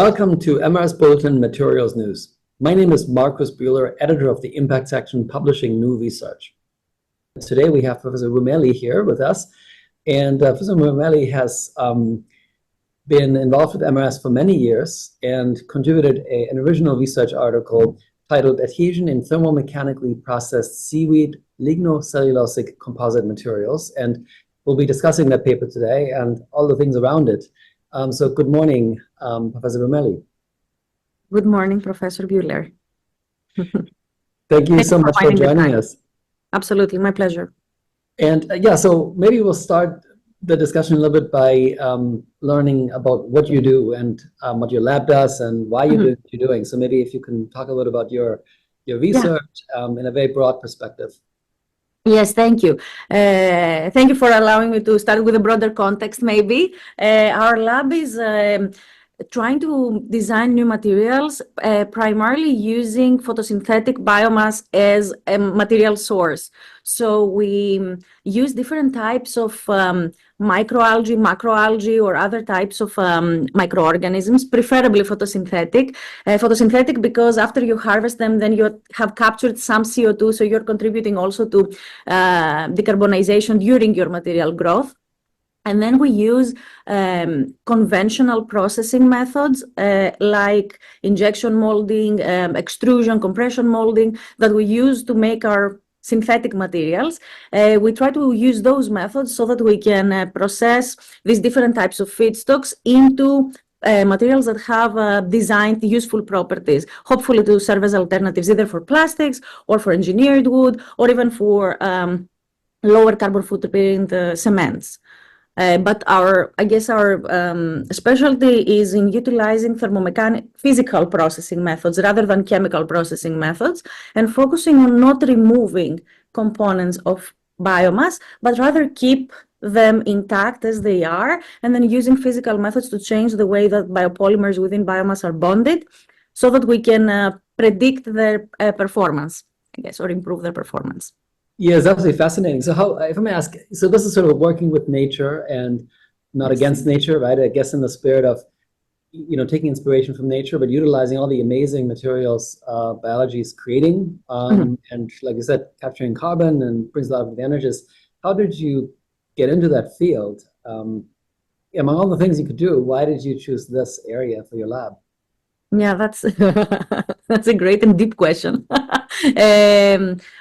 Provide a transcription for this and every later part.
Welcome to MRS Bulletin Materials News. My name is Marcus Buehler, editor of the Impact section publishing new research. Today we have Professor Roumeli here with us, and Professor Roumeli has been involved with MRS for many years and contributed an original research article titled Adhesion in Thermomechanically Processed Seaweed Lignocellulosic Composite Materials, and we'll be discussing that paper today and all the things around it. So good morning, Professor Roumeli. Good morning, Professor Buehler. Thank you so much for joining us. Absolutely, my pleasure. And so maybe we'll start the discussion a little bit by learning about what you do and what your lab does and why you do what you're doing. So maybe if you can talk a little about your research in a very broad perspective. Yes, thank you. Thank you for allowing me to start with a broader context, maybe. Our lab is trying to design new materials, primarily using photosynthetic biomass as a material source. So we use different types of microalgae, macroalgae, or other types of microorganisms, preferably photosynthetic. Photosynthetic because after you harvest them, then you have captured some CO2, so you're contributing also to decarbonization during your material growth. And then we use conventional processing methods like injection molding, extrusion, compression molding that we use to make our synthetic materials. We try to use those methods so that we can process these different types of feedstocks into materials that have designed useful properties, hopefully to serve as alternatives either for plastics or for engineered wood or even for lower carbon footprint cements. But our specialty is in utilizing physical processing methods rather than chemical processing methods, and focusing on not removing components of biomass, but rather keep them intact as they are, and then using physical methods to change the way that biopolymers within biomass are bonded so that we can predict their performance, or improve their performance. Yeah, it's absolutely fascinating. So how, if I may ask, so this is sort of working with nature and not against nature, right? I guess in the spirit of, taking inspiration from nature, but utilizing all the amazing materials biology is creating, and like you said, capturing carbon and brings a lot of advantages. How did you get into that field? Among all the things you could do, why did you choose this area for your lab? Yeah, that's that's a great and deep question.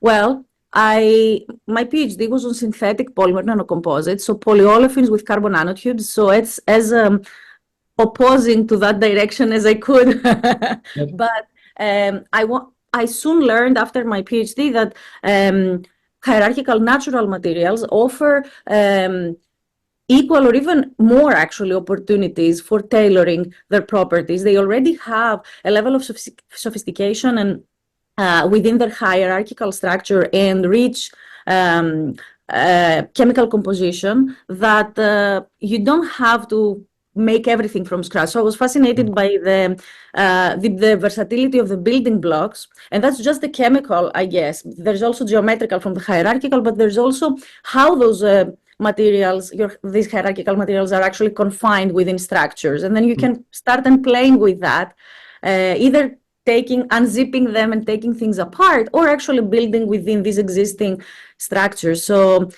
Well, my PhD was on synthetic polymer nanocomposites, so polyolefins with carbon nanotubes. So it's as opposing to that direction as I could. But I soon learned after my PhD that hierarchical natural materials offer equal or even more actually opportunities for tailoring their properties. They already have a level of sophistication and within their hierarchical structure and rich chemical composition that you don't have to make everything from scratch. So I was fascinated by the versatility of the building blocks, and that's just the chemical, I guess. There's also geometrical from the hierarchical, but there's also how those materials, these hierarchical materials, are actually confined within structures, and then you can start and playing with that, either unzipping them and taking things apart, or actually building within these existing structures. So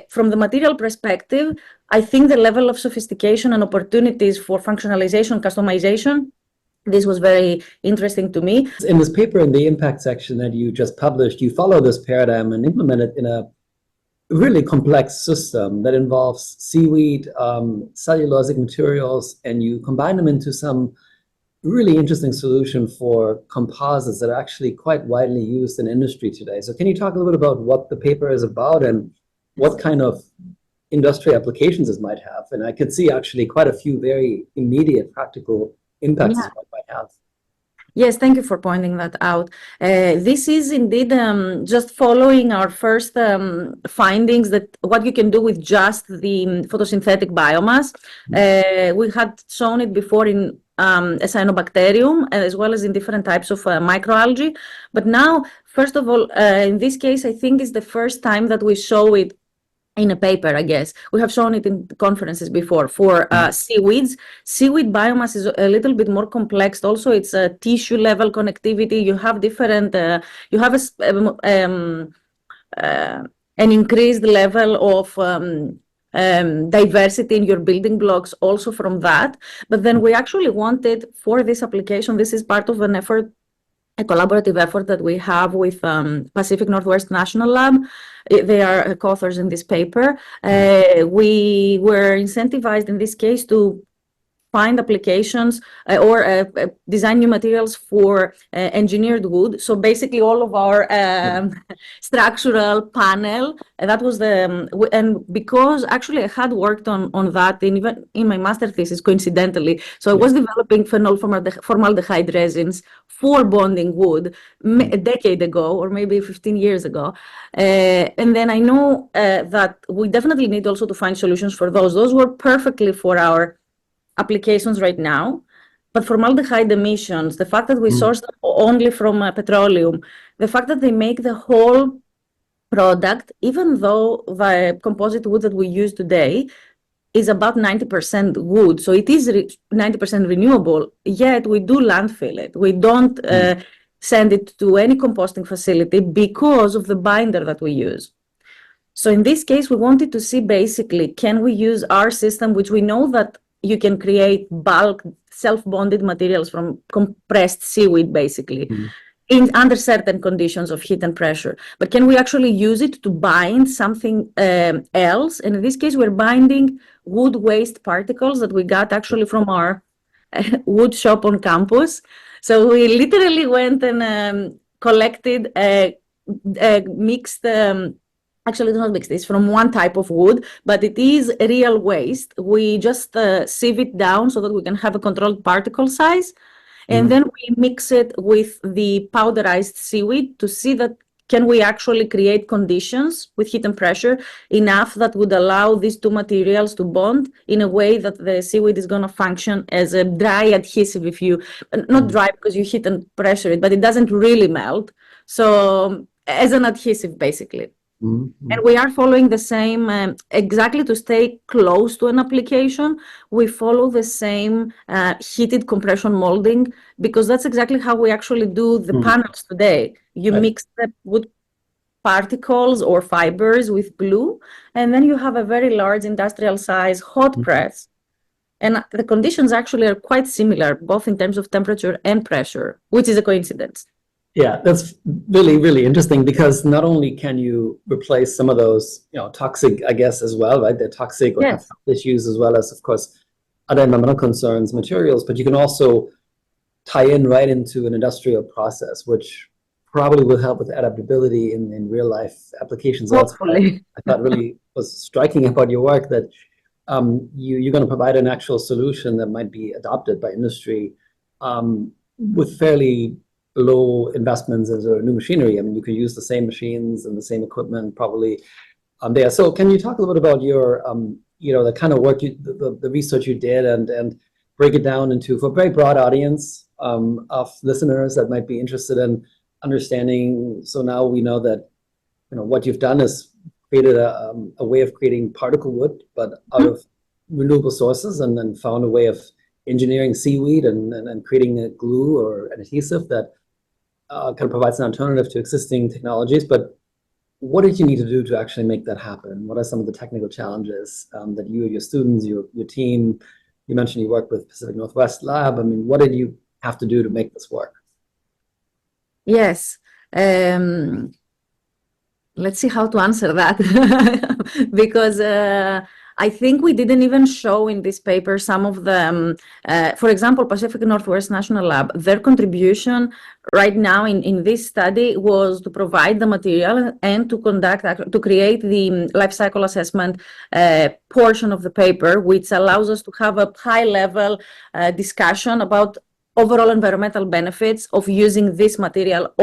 from the material perspective, I think the level of sophistication and opportunities for functionalization, customization, this was very interesting to me. In this paper in the impact section that you just published, you follow this paradigm and implement it in a really complex system that involves seaweed, cellulosic materials, and you combine them into some really interesting solution for composites that are actually quite widely used in industry today. So can you talk a little bit about what the paper is about and what kind of industrial applications this might have? And I could see actually quite a few very immediate practical impacts it might have. Yes, thank you for pointing that out. This is indeed just following our first findings that what you can do with just the photosynthetic biomass. We had shown it before in a cyanobacterium, as well as in different types of microalgae. But now, first of all, in this case, I think it's the first time that we show it in a paper, I guess. We have shown it in conferences before for seaweeds. Seaweed biomass is a little bit more complex. Also, it's a tissue level connectivity. You have different, you have an increased level of diversity in your building blocks also from that. But then we actually wanted for this application, this is part of an effort, a collaborative effort that we have with Pacific Northwest National Lab. They are co-authors in this paper. We were incentivized in this case to find applications or design new materials for engineered wood. So basically all of our structural panel, that was the, and because actually I had worked on that even in my master thesis coincidentally. So I was developing phenol formaldehyde resins for bonding wood a decade ago, or maybe 15 years ago. And then I know that we definitely need also to find solutions for those. Those were perfectly for our applications right now, but formaldehyde emissions, the fact that we source them only from petroleum, the fact that they make the whole product, even though the composite wood that we use today is about 90% wood, so it is 90% renewable, yet we do landfill it. We don't send it to any composting facility because of the binder that we use. So in this case, we wanted to see basically, can we use our system, which we know that you can create bulk self-bonded materials from compressed seaweed, basically, under certain conditions of heat and pressure. But can we actually use it to bind something else? And in this case, we're binding wood waste particles that we got actually from our wood shop on campus. So we literally went and collected mixed actually, it's not mixed, it's from one type of wood, but it is real waste. We just sieve it down so that we can have a controlled particle size. And then we mix it with the powderized seaweed to see that can we actually create conditions with heat and pressure enough that would allow these two materials to bond in a way that the seaweed is going to function as a dry adhesive, if you, not dry because you heat and pressure it, but it doesn't really melt. So as an adhesive, basically. And we are following the same, exactly to stay close to an application, we follow the same heated compression molding, because that's exactly how we actually do the panels today. You mix the wood particles or fibers with glue, and then you have a very large industrial size hot press. And the conditions actually are quite similar, both in terms of temperature and pressure, which is a coincidence. Yeah, that's really, really interesting, because not only can you replace some of those, toxic, I guess, as well, right? They're toxic or have issues, as well as, of course, other environmental concerns, materials, but you can also tie in right into an industrial process, which probably will help with adaptability in real life applications. Hopefully. I thought really was striking about your work that you're going to provide an actual solution that might be adopted by industry with fairly low investments as a new machinery. I mean, you could use the same machines and the same equipment probably there. So can you talk a little bit about your, the kind of work, the research you did, and break it down into, for a very broad audience of listeners that might be interested in understanding. So now we know that, what you've done is created a way of creating particle wood, but out of renewable sources, and then found a way of engineering seaweed and creating a glue or an adhesive that kind of provides an alternative to existing technologies. But what did you need to do to actually make that happen? What are some of the technical challenges that you, your students, your team, you mentioned you worked with Pacific Northwest Lab. I mean, what did you have to do to make this work? Yes. Let's see how to answer that. Because I think we didn't even show in this paper some of the, for example, Pacific Northwest National Lab, their contribution right now in this study was to provide the material and to to create the life cycle assessment portion of the paper, which allows us to have a high level discussion about overall environmental benefits of using this material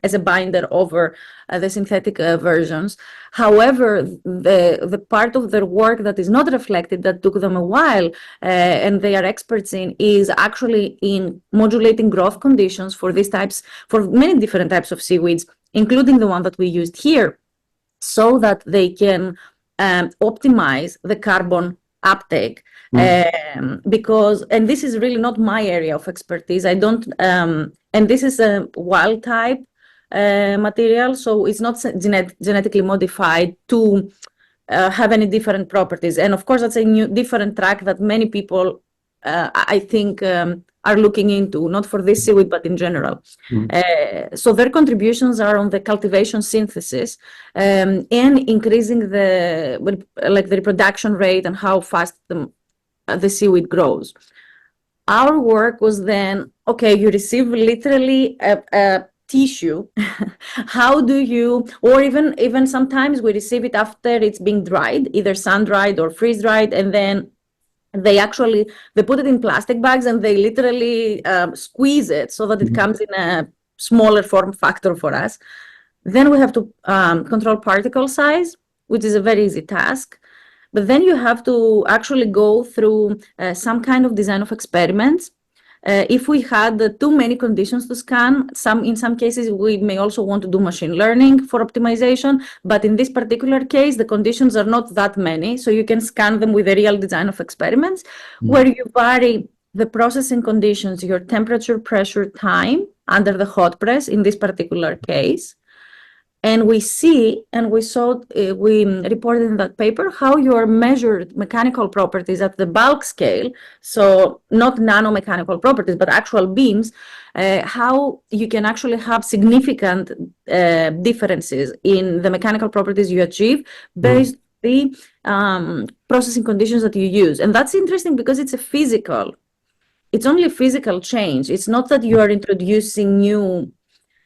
as a binder over the synthetic versions. However, the part of their work that is not reflected, that took them a while, and they are experts in, is actually in modulating growth conditions for many different types of seaweeds, including the one that we used here, so that they can optimize the carbon uptake. Because, and this is really not my area of expertise, I don't, and this is a wild type material, so it's not genetically modified to have any different properties. And of course, that's a new different track that many people, I think, are looking into, not for this seaweed, but in general. So their contributions are on the cultivation synthesis and increasing the reproduction rate and how fast the seaweed grows. Our work was then, okay, you receive literally a tissue. How do you, or even sometimes we receive it after it's being dried, either sun-dried or freeze-dried, and then they put it in plastic bags and they literally squeeze it so that it comes in a smaller form factor for us. Then we have to control particle size, which is a very easy task. But then you have to actually go through some kind of design of experiments. If we had too many conditions to scan, in some cases, we may also want to do machine learning for optimization. But in this particular case, the conditions are not that many. So you can scan them with a real design of experiments where you vary the processing conditions, your temperature, pressure, time under the hot press in this particular case. And we reported in that paper how your measured mechanical properties at the bulk scale, so not nanomechanical properties, but actual beams, how you can actually have significant differences in the mechanical properties you achieve based on the processing conditions that you use. And that's interesting because it's only a physical change. It's not that you are introducing new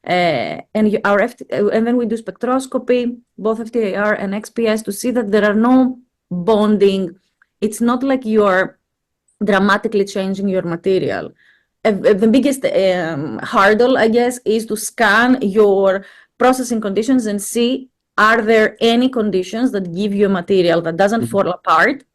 and then we do spectroscopy, both FTIR and XPS, to see that there are no bonding. It's not like you are dramatically changing your material. The biggest hurdle, I guess, is to scan your processing conditions and see, are there any conditions that give you a material that doesn't fall apart,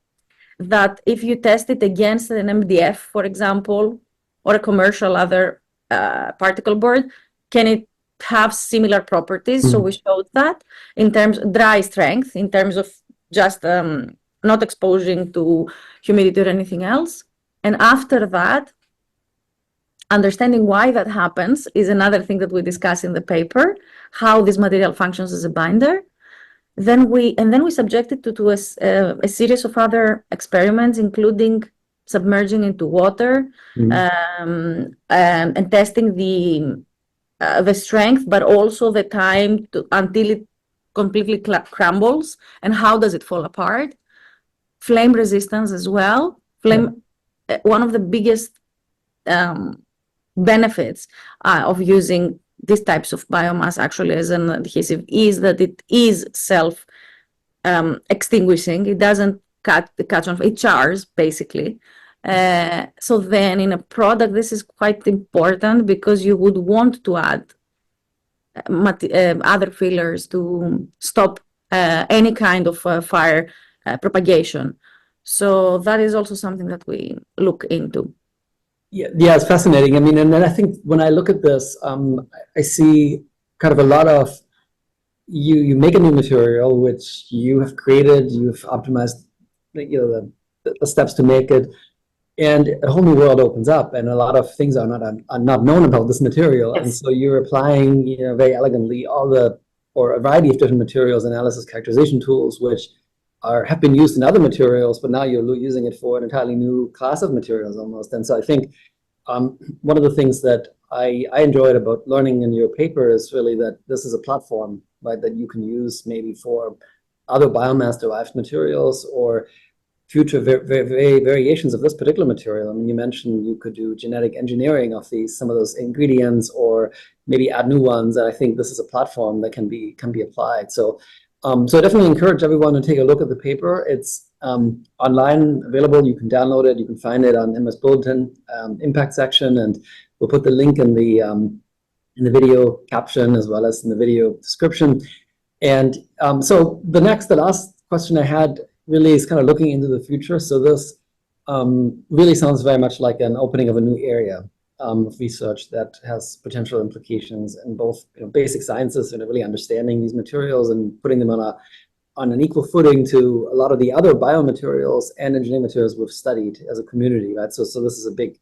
that if you test it against an MDF, for example, or a commercial other particle board, can it have similar properties? So we showed that in terms of dry strength, in terms of just not exposing to humidity or anything else. And after that, understanding why that happens is another thing that we discuss in the paper, how this material functions as a binder. Then we subjected to a series of other experiments, including submerging into water and testing the strength, but also the time until it completely crumbles, and how does it fall apart. Flame resistance as well. One of the biggest benefits of using these types of biomass actually as an adhesive is that it is self extinguishing. It doesn't catch on, it chars basically. So then in a product, this is quite important because you would want to add other fillers to stop any kind of fire propagation. So that is also something that we look into. Yeah, it's fascinating. I mean, and then I think when I look at this, I see kind of a lot of, you make a new material, which you have created, you've optimized, the steps to make it, and a whole new world opens up, and a lot of things are not known about this material. Yes. And so you're applying, very elegantly a variety of different materials, analysis, characterization tools, which have been used in other materials, but now you're using it for an entirely new class of materials almost. And so I think one of the things that I enjoyed about learning in your paper is really that this is a platform, right, that you can use maybe for other biomass-derived materials or future variations of this particular material. I mean, you mentioned you could do genetic engineering of some of those ingredients, or maybe add new ones. And I think this is a platform that can be applied. So I definitely encourage everyone to take a look at the paper. It's online, available. You can download it. You can find it on MS Bulletin impact section, and we'll put the link in the video caption as well as in the video description. And so the last question I had really is kind of looking into the future. So this really sounds very much like an opening of a new area of research that has potential implications in both basic sciences and really understanding these materials and putting them on on an equal footing to a lot of the other biomaterials and engineering materials we've studied as a community, right? So this is a big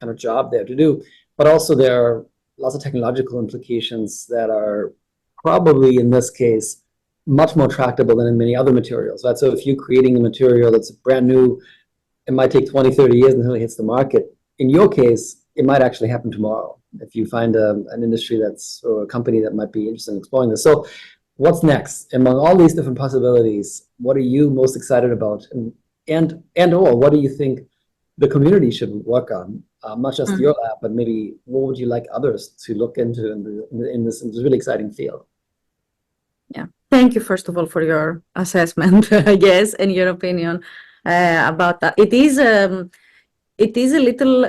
kind of job there to do. But also there are lots of technological implications that are probably, in this case, much more tractable than in many other materials, right? So if you're creating a material that's brand new, it might take 20, 30 years until it hits the market. In your case, it might actually happen tomorrow if you find an industry or a company that might be interested in exploring this. So what's next? Among all these different possibilities, what are you most excited about? And/or what do you think the community should work on? Not just your lab, but maybe what would you like others to look into in this really exciting field? Yeah, thank you, first of all, for your assessment, I guess, and your opinion about that. It is a little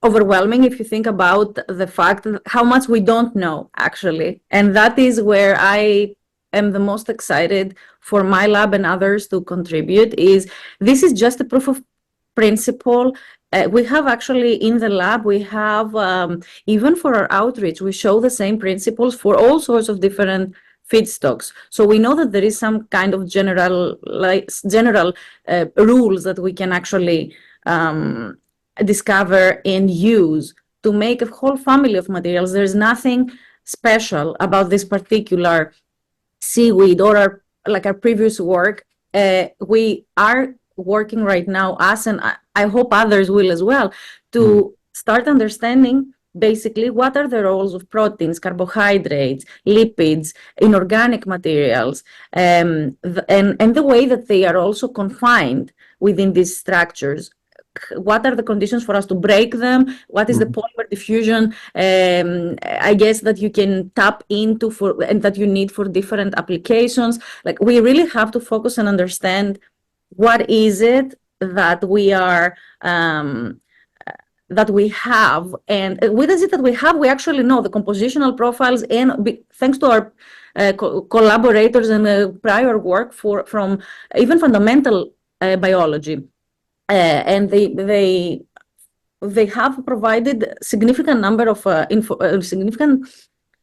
overwhelming if you think about the fact that how much we don't know, actually. And that is where I am the most excited for my lab and others to contribute. This is just a proof of principle. We have actually in the lab, we have, even for our outreach, we show the same principles for all sorts of different feedstocks. So we know that there is some kind of general rules that we can actually discover and use to make a whole family of materials. There's nothing special about this particular seaweed or our previous work. We are working right now, us and I hope others will as well, to start understanding basically what are the roles of proteins, carbohydrates, lipids, inorganic materials, and the way that they are also confined within these structures. What are the conditions for us to break them? What is the polymer diffusion, I guess, that you can tap into and that you need for different applications? Like, we really have to focus and understand what is it that we are that we have, and what is it that we have? We actually know the compositional profiles, and thanks to our collaborators and prior work from even fundamental biology. And they have provided significant number of significant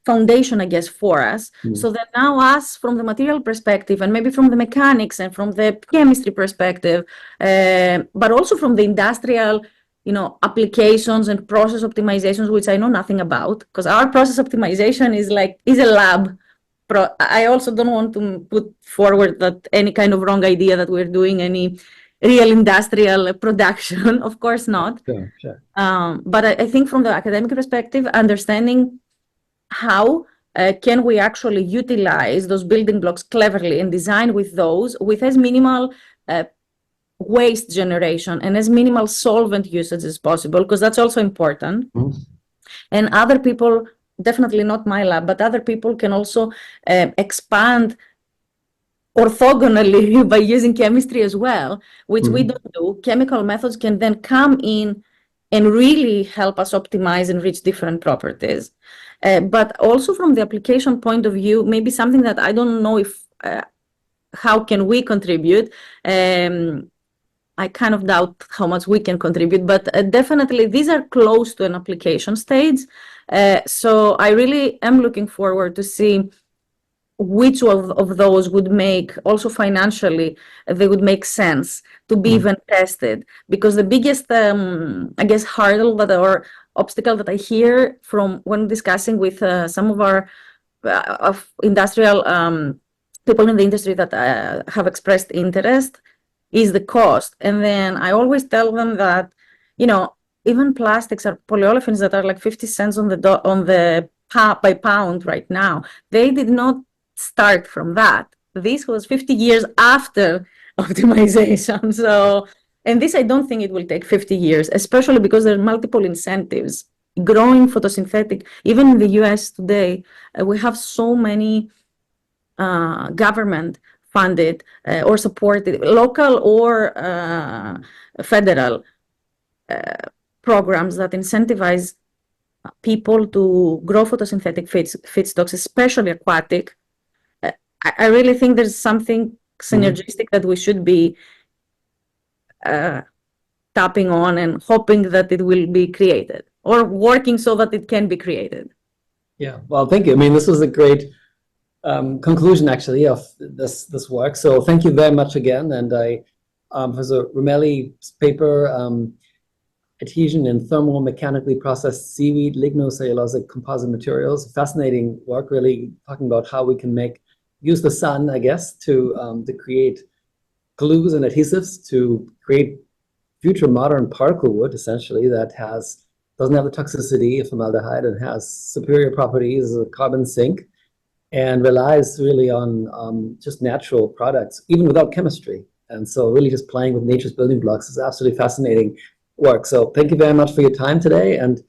foundation, I guess, for us. So that now us, from the material perspective, and maybe from the mechanics and from the chemistry perspective, but also from the industrial, applications and process optimizations, which I know nothing about, because our process optimization is a lab. I also don't want to put forward that any kind of wrong idea that we're doing any real industrial production. Of course not. Sure. But I think from the academic perspective, understanding how can we actually utilize those building blocks cleverly and design with those with as minimal waste generation and as minimal solvent usage as possible, because that's also important. And other people, definitely not my lab, but other people can also expand orthogonally by using chemistry as well, which we don't do. Chemical methods can then come in and really help us optimize and reach different properties. But also from the application point of view, maybe something that I don't know if, how can we contribute? I kind of doubt how much we can contribute, but definitely these are close to an application stage. So I really am looking forward to see which of those would make, also financially, they would make sense to be even tested. Because the biggest, I guess, hurdle or obstacle that I hear from when discussing with some of our industrial people in the industry that have expressed interest is the cost. And then I always tell them that, even plastics or polyolefins that are like 50 cents on the by pound right now, they did not start from that. This was 50 years after optimization. So, and this, I don't think it will take 50 years, especially because there are multiple incentives. Growing photosynthetic, even in the US today, we have so many government funded or supported, local or federal programs that incentivize people to grow photosynthetic feedstocks, especially aquatic. I really think there's something synergistic that we should be tapping on and hoping that it will be created, or working so that it can be created. Yeah, well, thank you. I mean, this was a great conclusion actually of this work. So thank you very much again. And Professor Roumeli's paper, adhesion in thermomechanically processed seaweed lignocellulosic composite materials. Fascinating work, really talking about how we can use the sun, I guess, to create glues and adhesives to create future modern particle wood, essentially, that doesn't have the toxicity of formaldehyde and has superior properties as a carbon sink, and relies really on just natural products, even without chemistry. And so really just playing with nature's building blocks is absolutely fascinating work. So thank you very much for your time today, and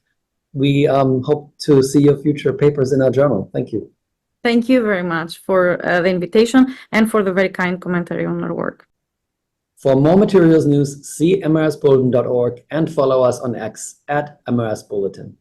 we hope to see your future papers in our journal. Thank you. Thank you very much for the invitation and for the very kind commentary on our work. For more materials news, see mrsbulletin.org and follow us on X @mrsbulletin.